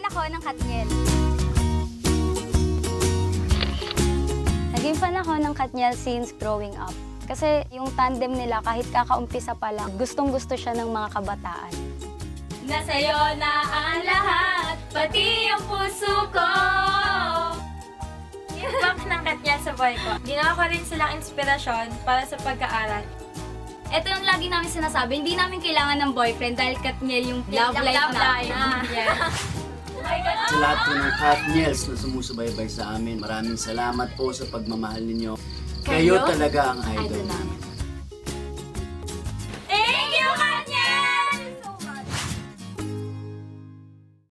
fan ako ng Katniel. Naging fan ako ng Katniel since growing up. Kasi yung tandem nila kahit kakaumpisa pa lang, gustong-gusto siya ng mga kabataan. Nasa'yo na ang lahat, pati ang puso ko. Impact ng Katniel sa buhay ko. Ginawa ko rin silang inspirasyon para sa pag-aaral. Ito yung lagi namin sinasabi, hindi namin kailangan ng boyfriend dahil Katniel yung love life namin. Yeah. Sa lahat po ng Katniels na sumusubaybay sa amin, maraming salamat po sa pagmamahal ninyo. Kayo talaga ang idol namin.